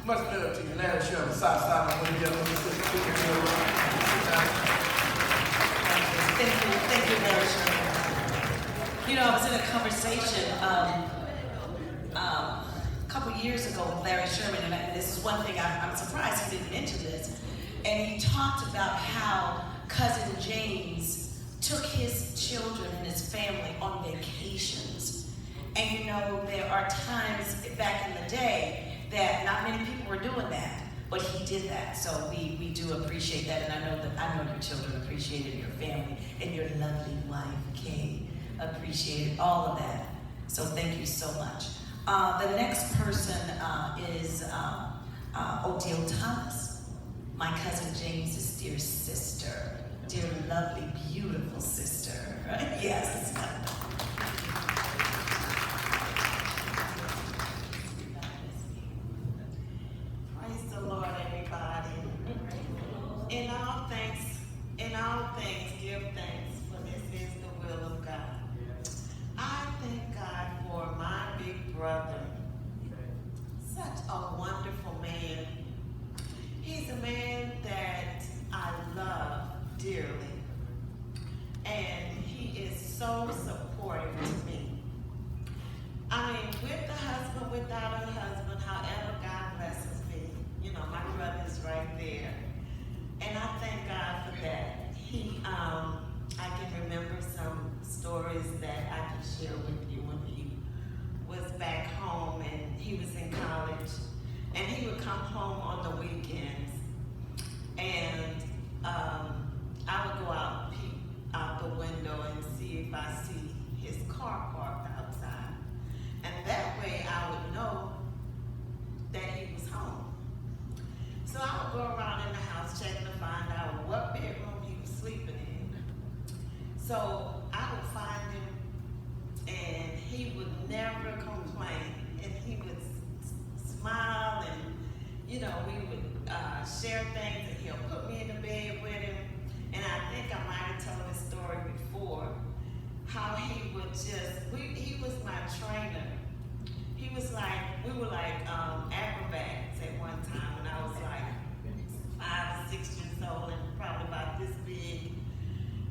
Much love to you, Larry Sherman, South Side of Louisiana. Thank you, Larry Sherman. You know, I was in a conversation a couple years ago with Larry Sherman, and this is one thing I'm surprised he didn't mention this. And he talked about how Cousin James took his children and his family on vacations. And you know, there are times back in the day that not many people were doing that, but he did that. So we do appreciate that, and I know your children appreciated your family, and your lovely wife, Kay, appreciated all of that. So thank you so much. The next person is Odile Thomas, my cousin James's dear sister, dear lovely, beautiful sister. Yes. Praise the Lord, everybody. In all things, give thanks, for this is the will of God. I thank God for my big brother. Such a wonderful man. He's a man that I love dearly. And he is so supportive to me. I mean, with the husband, without a husband, however God blesses me. You know, my brother is right there. And I thank God for that. I can remember some stories that I can share with you when he was back home and he was in college. And he would come home on the weekends. And I would go out, peek out the window and see if I see his car parked outside. And that way I would know that he was home. So I would go around in the house checking to find out what bedroom he was sleeping in. So I would find him and he would never complain. And he would smile and, you know, we would share things and he'll put me in the bed with him. And I think I might have told this story before, how he would he was my trainer. He was like, we were like acrobats at one time when I was like 5 or 6 years old and probably about this big.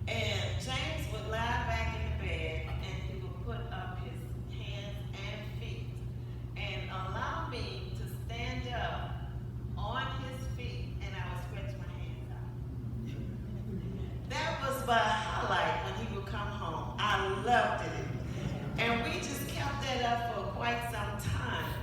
And James would lie back in the bed and he would put up his hands and feet and allow me to stand up on his feet and I would stretch my hands out. That was my highlight when he would come home. I loved it. And we just kept that up for quite some time.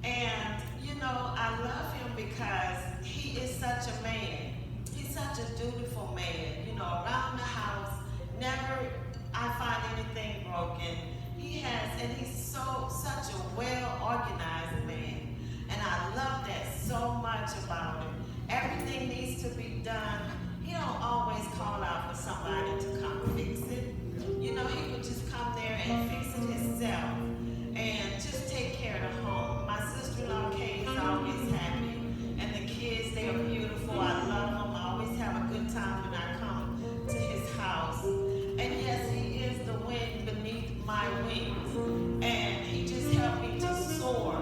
And, you know, I love him because he is such a man. He's such a dutiful man. You know, around the house, never I find anything broken. And he's such a well-organized man. And I love that so much about him. Everything needs to be done. He don't always call out for somebody to come fix it. You know, he would just come there and fix it himself and just take care of the home. My sister-in-law Kay is always happy, and the kids, they are beautiful. I love them. I always have a good time when I come to his house. And yes, he is the wind beneath my wings, and he just helped me to soar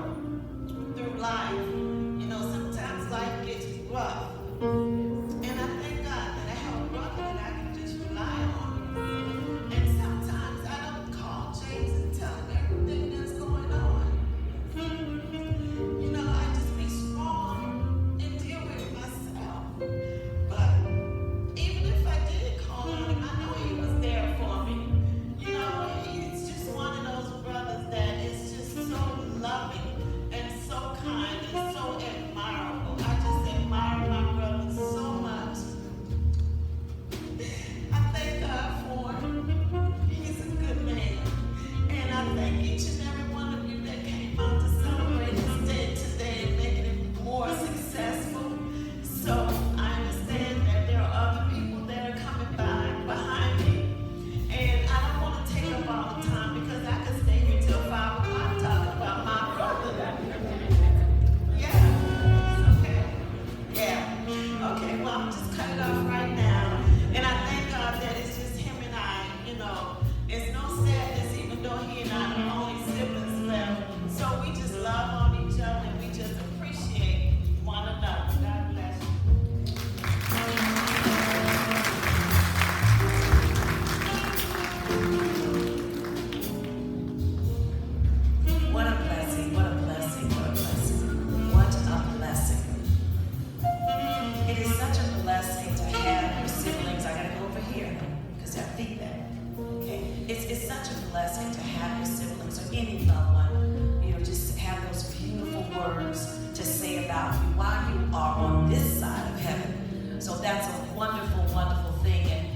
about you while you are on this side of heaven. So that's a wonderful, wonderful thing. And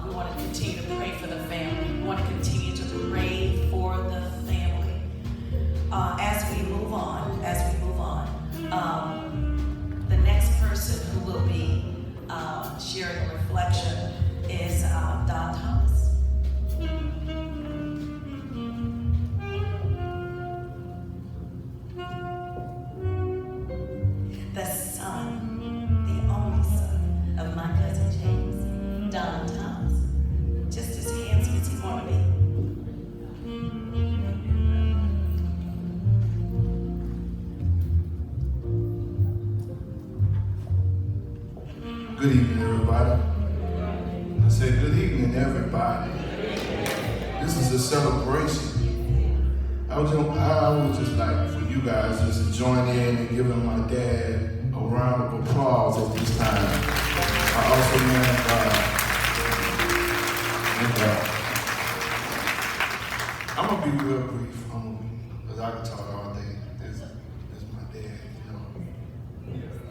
we want to continue to pray for the family. We want to continue to pray for the family. As we move on, the next person who will be sharing a reflection is Don Thomas. The son, the only son of my cousin James, Don Thomas. Just as handsome as he want to be. Good evening, everybody. I said good evening, everybody. This is a celebration. I would just like for you guys just to join in and giving my dad a round of applause at this time. I also I'm gonna be real brief, because I can talk all day. This is my dad, you know.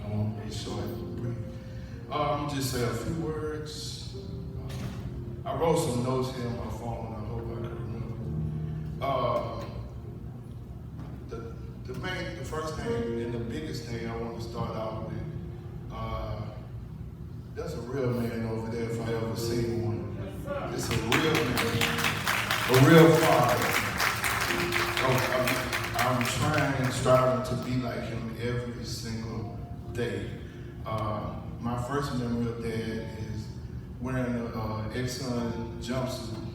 I won't be short and brief. I'm just say a few words. I wrote some notes here on my phone. I hope I can remember. The first thing and the biggest thing I want to start out with. That's a real man over there if I ever seen one. It's a real man, a real father. I'm striving to be like him every single day. My first memory of Dad is wearing an Exxon jumpsuit.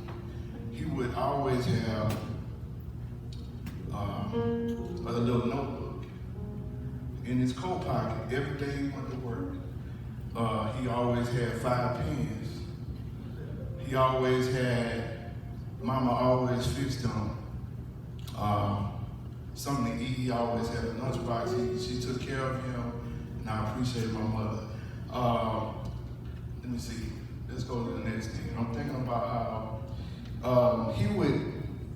He would always have a little notebook in his coat pocket. Every day he went to work, he always had 5 pens. He always had, Mama always fixed him something to eat. He always had a lunchbox. She took care of him, and I appreciate my mother. Let me see. Let's go to the next thing. I'm thinking about how he would,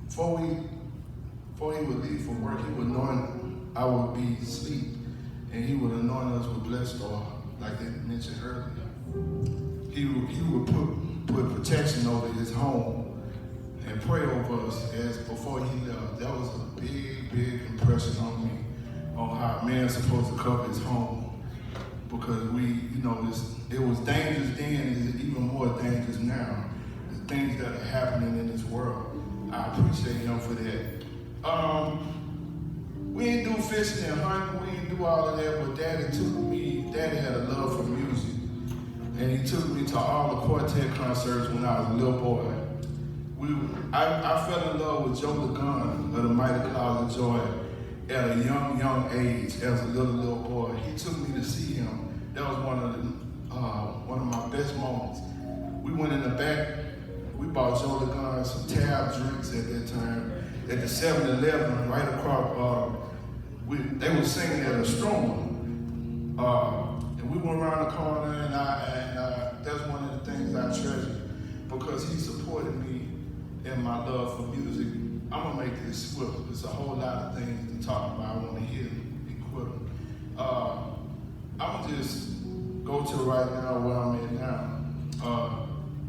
before he would leave for work, he would anoint, I would be asleep, and he would anoint us with blessed oil, like they mentioned earlier. He would put protection over his home and pray over us as before he left. That was a big impression on me on how a man's supposed to cover his home. Because it was dangerous then, and it's even more dangerous now. The things that are happening in this world. I appreciate him for that. We didn't do fishing and hunting, we didn't do all of that, but Daddy had a love for music. And he took me to all the quartet concerts when I was a little boy. I fell in love with Joe LeGun of the Mighty Clouds of Joy at a young age as a little boy. He took me to see him. That was one of my best moments. We went in the back. We bought Joe LeGun some tab drinks at that time. At the 7-Eleven, right across, they were singing at a Stroma. And we went around the corner, and that's one of the things I treasure because he supported me in my love for music. I'm gonna make this swift. There's a whole lot of things to talk about. I want to hear equivalent. I'm gonna just go to right now where I'm at now.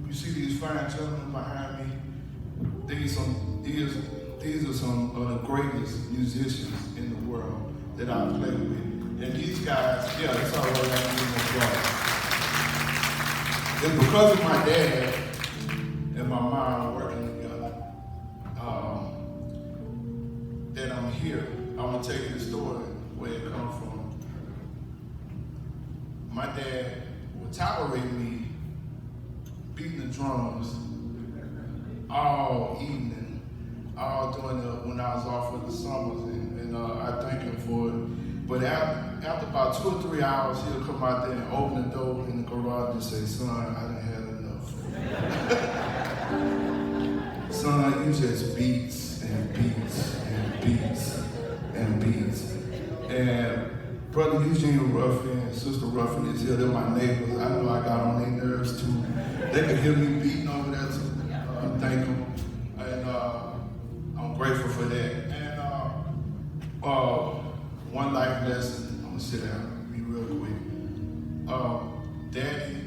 You see these fine gentlemen behind me? These are some of the greatest musicians in the world that I play with. And these guys, yeah, that's all right. It's because of my dad and my mom working together that I'm here. I'm gonna tell you the story where it comes from. My dad would tolerate me beating the drums all evening, all during when I was off for the summers, and I thank him for it. But after about 2 or 3 hours, he'll come out there and open the door in the garage and say, "Son, I done had enough." Son, you just beats and beats and beats and beats. And Brother Eugene Ruffin and Sister Ruffin is here. They're my neighbors. I know I got on their nerves too. They can hear me beating over there too. I'm thankful. And I'm grateful for that. And one life lesson, I'm gonna sit down, be real quick. Daddy,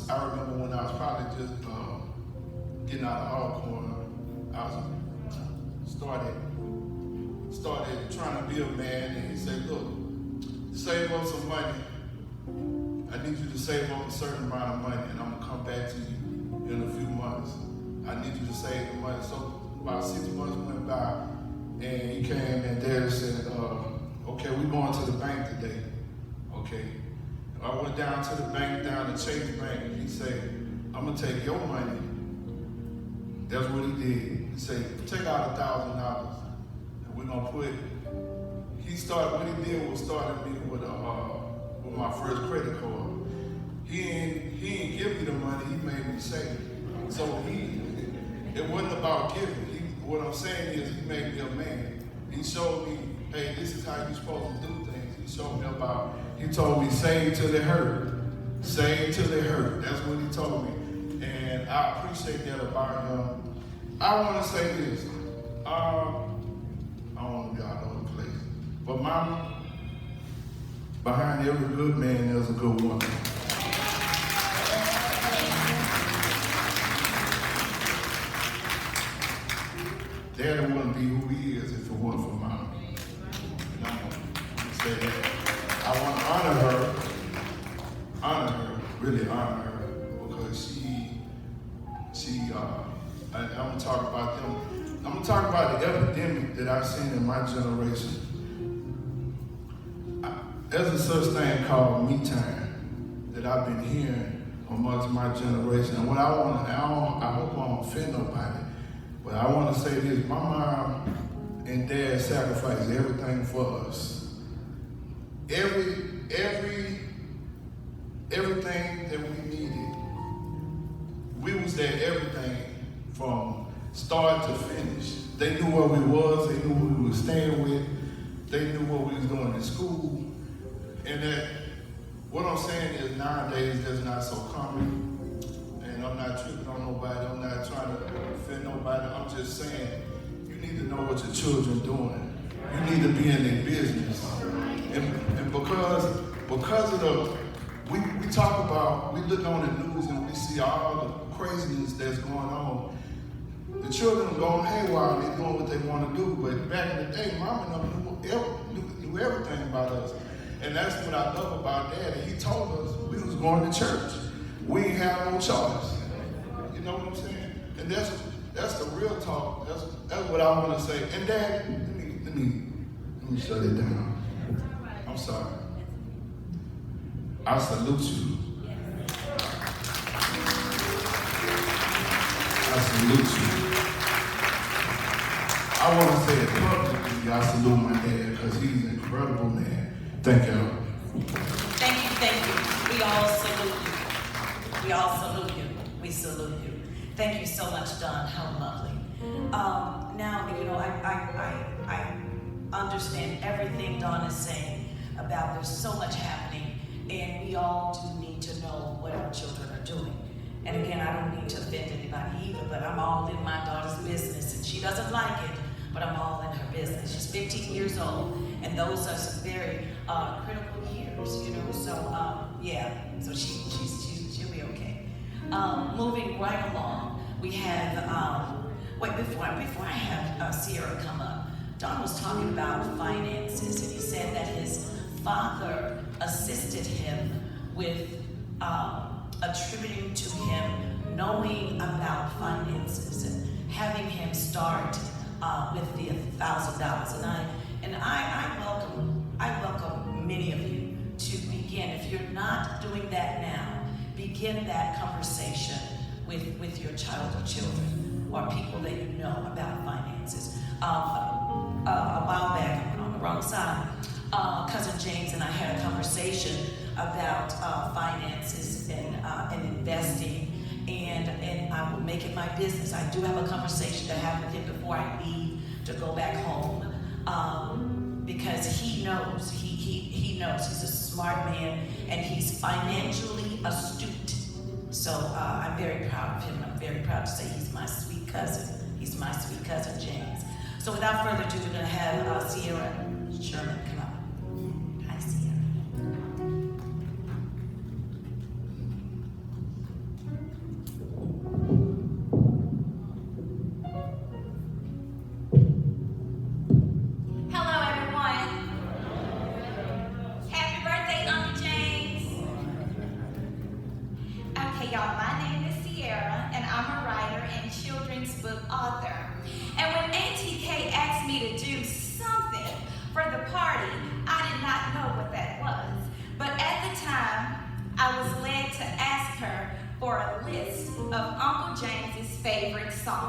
I remember when I was probably just getting out of Alcorn, I was started trying to be a man, and he said, look, save up some money. I need you to save up a certain amount of money, and I'm gonna come back to you in a few months. I need you to save the money. So about 6 months went by, and he came and Daddy said, okay, we're going to the bank today. Okay. I went down to the bank, down to Chase Bank, and he said, I'm gonna take your money. That's what he did. He said, take out $1,000, and we're gonna put. What he did was started me with my first credit card. He ain't give me the money. He made me save it. So it wasn't about giving. What I'm saying is, he made me a man. He showed me, hey, this is how you're supposed to do things. He showed me he told me, save till it hurt. Save till it hurt. That's what he told me. And I appreciate that about him. I want to say this. I don't want to be all over the place. But mama, behind every good man, there's a good woman. Daddy wouldn't be who he is if it wasn't for mama. And I'm going to say that. I want to really honor her, because I'm going to talk about them. I'm going to talk about the epidemic that I've seen in my generation. There's a such thing called me time that I've been hearing amongst my generation. And what I hope I don't offend nobody, but I want to say this: my mom and dad sacrificed everything for us. Everything that we needed, we was there. Everything from start to finish. They knew where we was. They knew who we were staying with. They knew what we was doing in school. And that, what I'm saying is, nowadays that's not so common. And I'm not tripping on nobody. I'm not trying to offend nobody. I'm just saying, you need to know what your children are doing. You need to be in their business. And because of the, we talk about, we look on the news and we see all the craziness that's going on. The children are going haywire, they're doing what they want to do. But back in the day, Mama knew everything about us. And that's what I love about Daddy. He told us we was going to church. We ain't have no choice. You know what I'm saying? And that's the real talk. That's what I want to say. And Dad, let me shut it down. I'm sorry. I salute you. I salute you. I want to say it publicly. I salute my dad because he's an incredible man. Thank you. Thank you. We all salute you. We all salute you. We salute you. Thank you so much, Don. How lovely. Now, I understand everything Don is saying about there's so much happening, and we all do need to know what our children are doing. And again, I don't mean to offend anybody either, but I'm all in my daughter's business, and she doesn't like it, but I'm all in her business. She's 15 years old, and those are some very critical years, So yeah, so she'll be okay. Moving right along, we have before I have Sierra come up, Don was talking about finances, and he said that his father assisted him with attributing to him knowing about finances and having him start with the $1,000. And I welcome many of you to begin. If you're not doing that now, begin that conversation with your child or children or people that you know about finances. A while back, I went on the wrong side. Cousin James and I had a conversation about finances and investing, and I will make it my business. I do have a conversation to have with him before I leave to go back home, because he knows. He knows. He's a smart man, and he's financially astute. So I'm very proud of him. I'm very proud to say he's my sweet cousin. He's my sweet cousin James. So without further ado, we're going to have Sierra Sherman come up.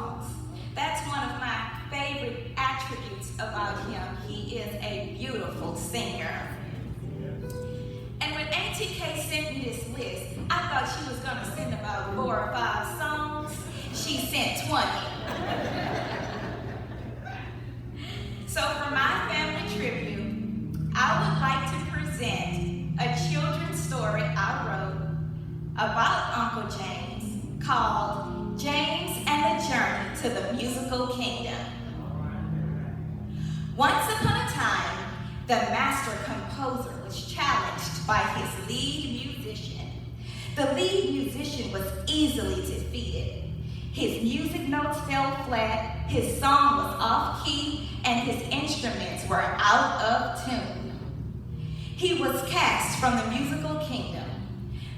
songs. That's one of my favorite attributes about him. He is a beautiful singer. And when ATK sent me this list, I thought she was going to send about 4 or 5 songs. She sent 20. So for my family tribute, I would like to present a children's story I wrote about Uncle James called James and the Journey to the Musical Kingdom. Once upon a time, the master composer was challenged by his lead musician. The lead musician was easily defeated. His music notes fell flat, his song was off key, and his instruments were out of tune. He was cast from the musical kingdom.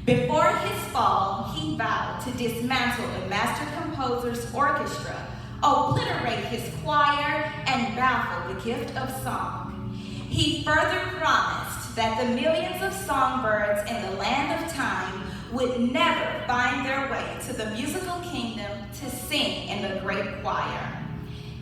Before his fall, he vowed to dismantle the master composer's orchestra, obliterate his choir, and baffle the gift of song. He further promised that the millions of songbirds in the land of time would never find their way to the musical kingdom to sing in the great choir.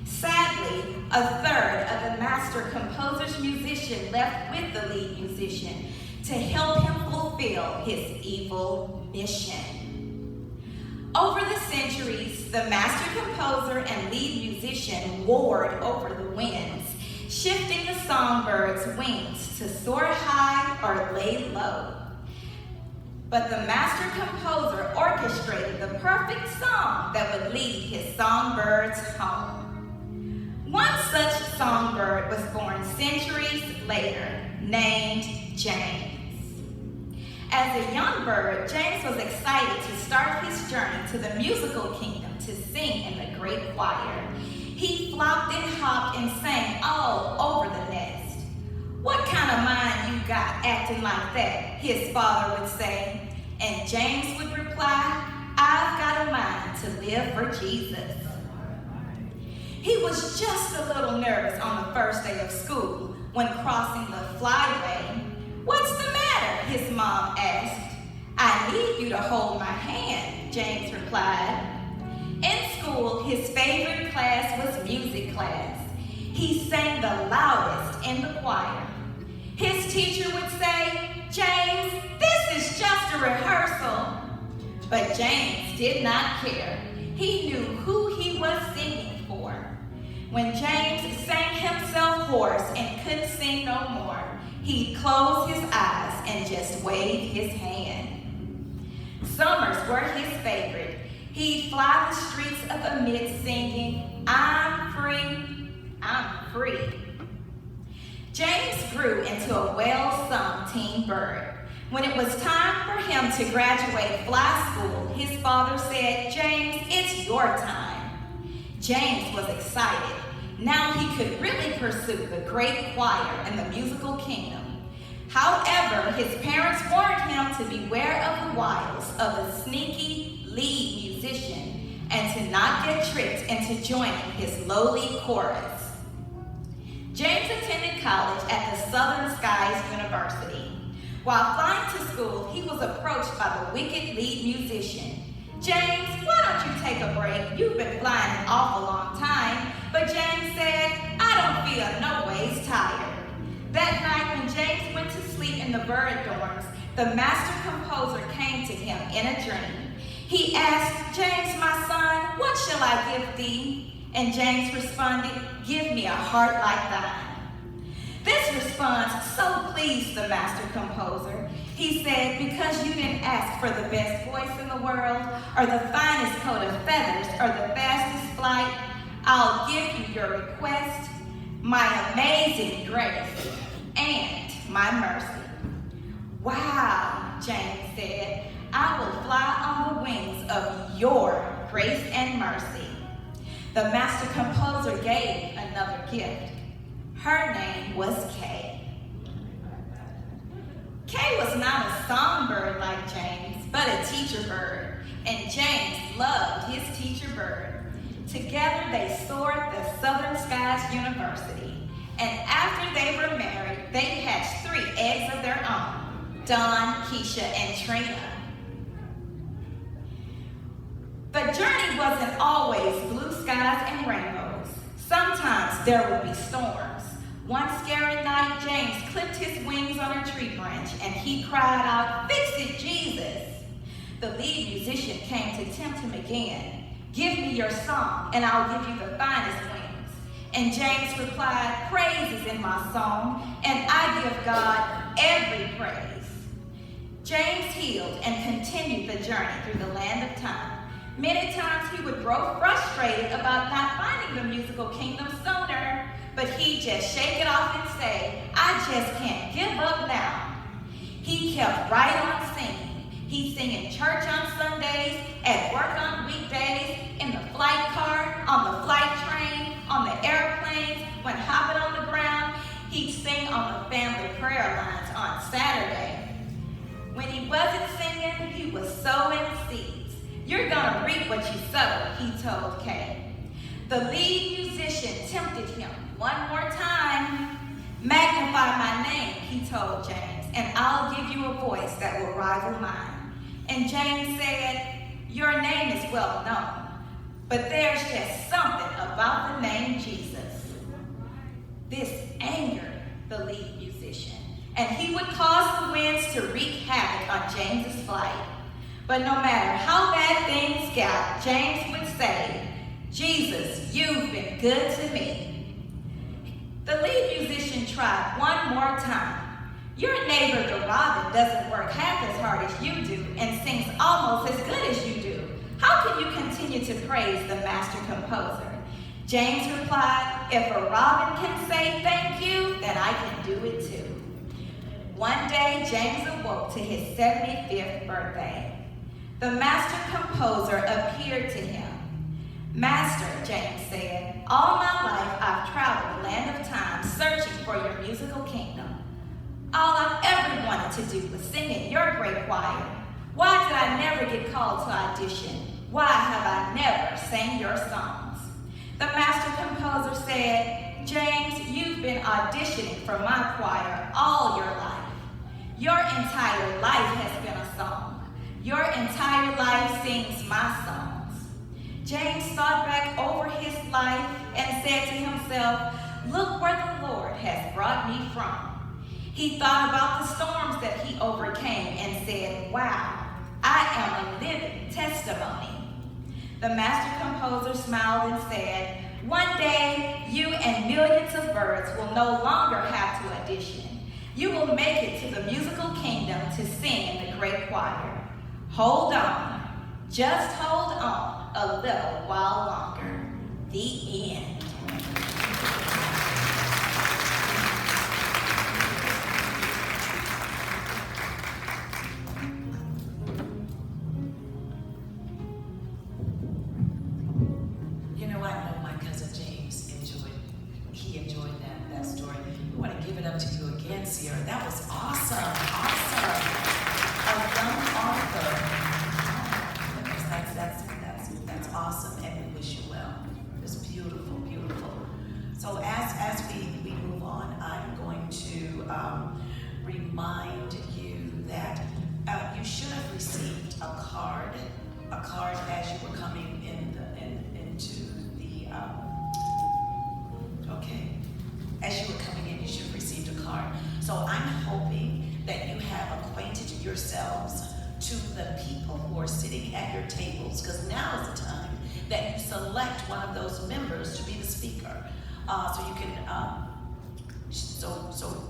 Sadly, a third of the master composer's musician left with the lead musician to help him fulfill his evil mission. Over the centuries, the master composer and lead musician warred over the winds, shifting the songbirds' wings to soar high or lay low. But the master composer orchestrated the perfect song that would lead his songbirds home. One such songbird was born centuries later, named James. As a young bird, James was excited to start his journey to the musical kingdom to sing in the great choir. He flopped and hopped and sang all over the nest. "What kind of mind you got acting like that?" his father would say. And James would reply, "I've got a mind to live for Jesus." He was just a little nervous on the first day of school when crossing the flyway. "What's the matter?" his mom asked. "I need you to hold my hand," James replied. In school, his favorite class was music class. He sang the loudest in the choir. His teacher would say, "James, this is just a rehearsal." But James did not care. He knew who he was singing for. When James sang himself hoarse and couldn't sing no more, he'd close his eyes and just wave his hand. Summers were his favorite. He'd fly the streets of the mid singing, "I'm free, I'm free." James grew into a well-sung teen bird. When it was time for him to graduate fly school, his father said, "James, it's your time." James was excited. Now he could really pursue the great choir and the musical kingdom. However, his parents warned him to beware of the wiles of a sneaky lead musician and to not get tricked into joining his lowly chorus. James attended college at the Southern Skies University. While flying to school, he was approached by the wicked lead musician. "James, why don't you take a break? You've been flying an awful long time." But James said, "I don't feel no ways tired." That night when James went to sleep in the bird dorms, the master composer came to him in a dream. He asked, "James, my son, what shall I give thee?" And James responded, "Give me a heart like thine." This response so pleased the master composer. He said, "Because you didn't ask for the best voice in the world, or the finest coat of feathers, or the fastest flight, I'll give you your request, my amazing grace, and my mercy." "Wow," James said, "I will fly on the wings of your grace and mercy." The master composer gave another gift. Her name was Kay. Kay was not a songbird like James, but a teacher bird, and James loved his teacher bird. Together they soared the Southern Skies University, and after they were married, they hatched 3 eggs of their own, Dawn, Keisha, and Trina. The journey wasn't always blue skies and rainbows. Sometimes there would be storms. One scary night, James clipped his wings on a tree branch and he cried out, "Fix it, Jesus!" The lead musician came to tempt him again. "Give me your song and I'll give you the finest wings." And James replied, "Praise is in my song and I give God every praise." James healed and continued the journey through the land of time. Many times he would grow frustrated about not finding the musical kingdom sooner, but he'd just shake it off and say, "I just can't give up now." He kept right on singing. He'd sing in church on Sundays, at work on weekdays, in the flight car, on the flight train, on the airplanes, when hopping on the ground. He'd sing on the family prayer lines on Saturday. When he wasn't singing, he was sowing seeds. "You're gonna reap what you sow," he told Kay. The lead musician tempted him one more time. "Magnify my name," he told James, "and I'll give you a voice that will rival mine." And James said, "Your name is well known, but there's just something about the name Jesus." This angered the lead musician, and he would cause the winds to wreak havoc on James's flight. But no matter how bad things got, James would say, "Jesus, you've been good to me." The lead musician tried one more time. "Your neighbor, the robin, doesn't work half as hard as you do and sings almost as good as you do. How can you continue to praise the master composer?" James replied, "If a robin can say thank you, then I can do it too." One day, James awoke to his 75th birthday. The master composer appeared to him. "Master," James said, "all my life I've traveled the land of time searching for your musical kingdom. All I've ever wanted to do was sing in your great choir. Why did I never get called to audition? Why have I never sang your songs?" The master composer said, "James, you've been auditioning for my choir all your life. Your entire life has been a song. Your entire life sings my songs." James thought back over his life and said to himself, "Look where the Lord has brought me from." He thought about the storms that he overcame and said, "Wow, I am a living testimony." The master composer smiled and said, "One day, you and millions of birds will no longer have to audition. You will make it to the musical kingdom to sing in the great choir. Hold on, just hold on a little while longer." The end. You know, I know my cousin James enjoyed that story. We want to give it up to you again, Sierra. That was awesome, awesome. A young author. That's awesome, and we wish you well. It was beautiful, beautiful. So as we move on, I'm going to remind you that you should have received a card as you were coming into the as you were coming in, you should have received a card. So I'm hoping that you have acquainted yourselves to the people who are sitting at your tables, because now is the time that you select one of those members to be the speaker. So you can, so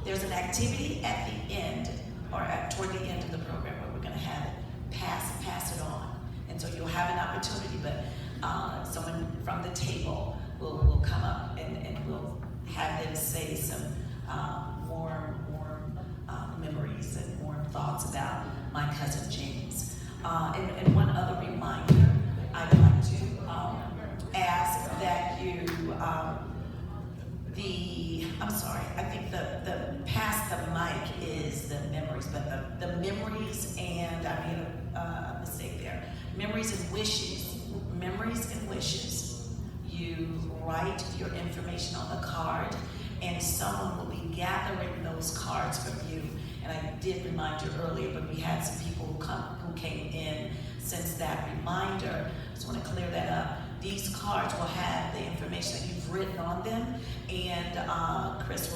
there's an activity at the end, or toward the end of the program, where we're going to have it pass it on. And so you'll have an opportunity, but someone from the table will come up and we'll have them say some warm memories and warm thoughts about my cousin James. And one other reminder, I'd like to ask that you, I think the pass the mic is the memories, but the memories, and I made a mistake there. Memories and wishes. You write your information on the card, and someone will be gathering those cards from you. And I did remind you earlier, but we had some people who came in since that reminder. Just want to clear that up. These cards will have the information that you've written on them, and Chris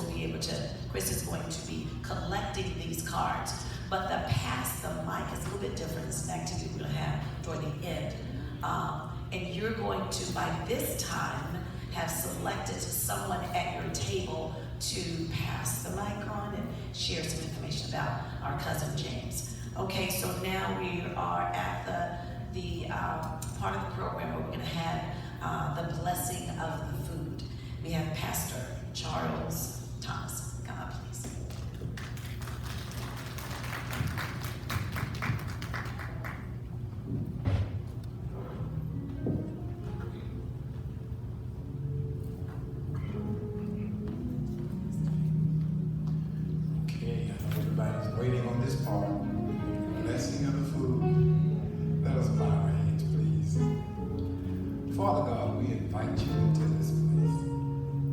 is going to be collecting these cards. But the pass the mic is a little bit different. It's an activity we're going to have toward the end. And you're going to, by this time, have selected someone at your table to pass the mic on and share some information about our cousin James. Okay, so now we are at the part of the program where we're going to have the blessing of the food. We have Pastor Charles Thomas. Come up, please. Okay, I know everybody's waiting on this part. Blessing of the food. Let us bow our heads, please. Father God, we invite you into this place.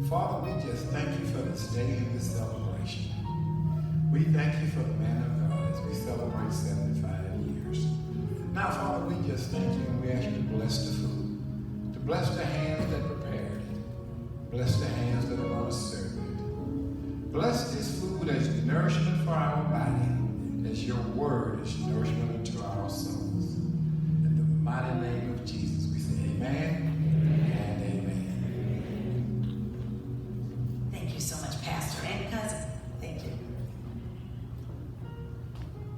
Father, we just thank you for this day and this celebration. We thank you for the man of God as we celebrate 75 years. Now, Father, we just thank you and we ask you to bless the food, to bless the hands that prepared it, bless the hands that are going to serve it. Bless this food as nourishment for our body, as your word is nourishment unto our souls. In the mighty name of Jesus, we say amen and amen. Thank you so much, Pastor and cousin. Thank you.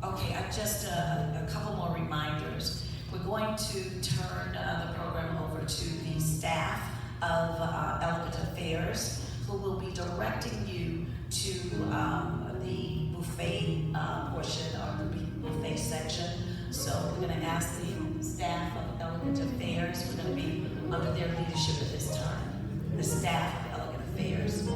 Okay, just a couple more reminders. We're going to turn the program over to the staff of Elegant Affairs, who will be directing you to the buffet portion or the buffet section. So we're going to ask the staff of Elegant Affairs, we're going to be under their leadership at this time. The staff of Elegant Affairs.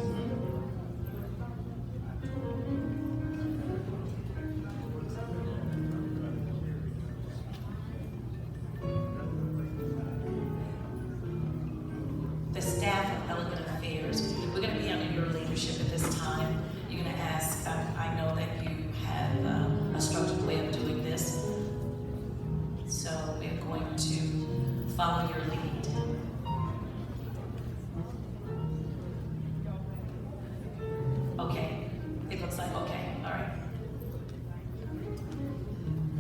The staff of Elegant Affairs, we're going to be under your leadership at this time. You're going to ask, I know that you have a structured way of doing this, so we're going to follow your lead.